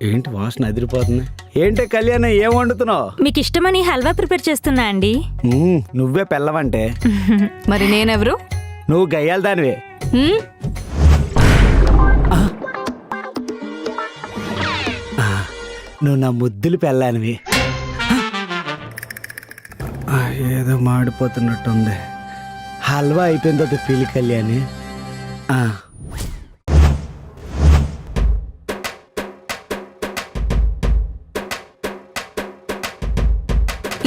ఏంటి వాసన అదిరిపోతుంది? ఏంటి కళ్యాణ్, ఏం వండుతున్నావు? మీకు ఇష్టమని హల్వా ప్రిపేర్ చేస్తున్నా అండి. నువ్వే పెళ్ళవంటే మరి నేనెవరు? నువ్వు గయ్యాల దానివే. హ్మ్? నువ్వు నా ముద్దులు పెళ్ళానివి. ఏదో మాడిపోతున్నట్టుంది. హల్వా అయిపోయిన తర్వాత పిల్లి కళ్యాణి.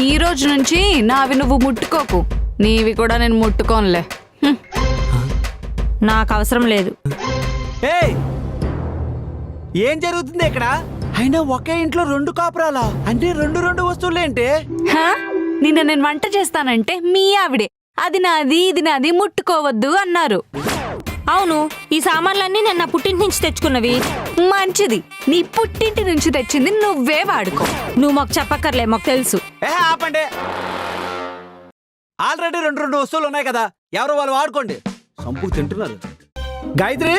ఈ రోజు నుంచి నావి నువ్వు ముట్టుకోకు, నీవి కూడా నేను ముట్టుకోనులే. హ్మ్. నాకు అవసరం లేదు. ఏయ్, ఏం జరుగుతుంది ఇక్కడ? అయినా ఒకే ఇంట్లో రెండు కాపురాలా? అంటే రెండు వస్తువులేంటి? హా? నిన్న నేను వంట చేస్తానంటే మీ ఆవిడే అది నాది ఇది నాది ముట్టుకోవద్దు అన్నారు. అవును, ఈ సామాన్లన్నీ నేను నా పుట్టింటి నుంచి తెచ్చుకున్నవి. మంచిది, నీ పుట్టింటి నుంచి తెచ్చింది నువ్వే వాడుకో. నువ్వు మాకు చెప్పక్కర్లే, మాకు తెలుసు. ఆపండి. ఆల్రెడీ రెండు వస్తువులు ఉన్నాయి కదా, ఎవరు వాళ్ళు వాడుకోండి. సంపు తింటున్నారు. గాయత్రి,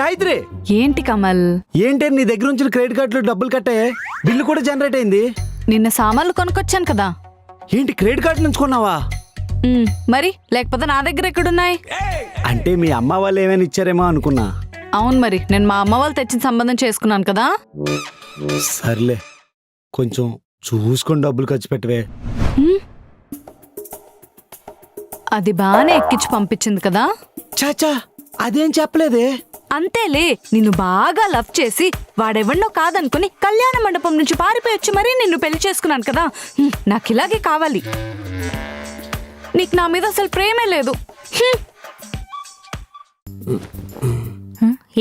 గాయత్రి. ఏంటి కమల్? ఏంటి నీ దగ్గర నుంచి క్రెడిట్ కార్డులో డబ్బులు కట్టాయి, బిల్లు కూడా జనరేట్ అయింది. నిన్న సామాన్లు కొనుక్కొచ్చాను కదా. ఏంటి క్రెడిట్ కార్డు నుంచి కొన్నావా? మరి లేకపోతే నా దగ్గర ఎక్కడున్నాయి? అంటే మీ అమ్మ వాళ్ళు ఏమైనా ఇచ్చారేమో అనుకున్నా. అవును, మరి నేను మా అమ్మ వాళ్ళు తెచ్చిన సంబంధం చేసుకున్నాను కదా. సర్లే, కొంచెం చూసుకొని డబ్బులు ఖర్చు పెట్టవే. అది బాగానే ఎక్కించి పంపించింది కదా. చాచా, అదేం చెప్పలేదే. అంతేలే, నిన్ను బాగా లవ్ చేసి వాడెవన్నో కాదనుకుని కళ్యాణ మండపం నుంచి పారిపోయొచ్చి మరీ నిన్ను పెళ్లి చేసుకున్నాను కదా. నాకు ఇలాగే కావాలి. నీకు నా మీద అసలు ప్రేమే లేదు.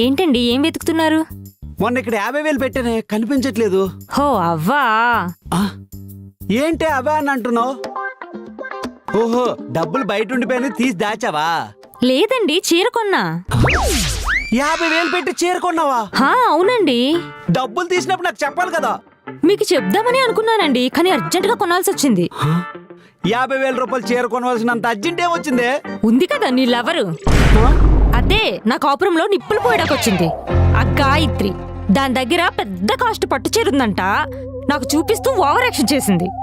ఏంటండి, ఏం వెతుకుతున్నారు? మొన్న ఇక్కడ 50,000 పెట్టానే, కనిపించట్లేదు. హో అవ్వా. ఏంటి అవా అని అంటున్నావు? ఓహో, డబ్బులు బయట ఉండిపోయినా తీసి దాచావా? లేదండి, చీర కొన్నా. 50,000 పెట్టి చేరుకున్నావా? అవునండి. డబ్బులు తీసినప్పుడు నాకు చెప్పాలి కదా. మీకు చెప్దామని అనుకున్నానండి, కానీ అర్జెంటుగా కొనాల్సి వచ్చింది. 50,000 రూపాయలు చేరుకోవాల్సినంత అర్జెంట్ ఏమొచ్చింది? ఉంది కదా నీ లవరు, అదే నా కాపురంలో నిప్పులు పోయడాకొచ్చింది. ఆ గాయత్రి, దాని దగ్గర పెద్ద కాస్ట్ పట్టు చీరుందంట. నాకు చూపిస్తూ ఓవర్ యాక్షన్ చేసింది.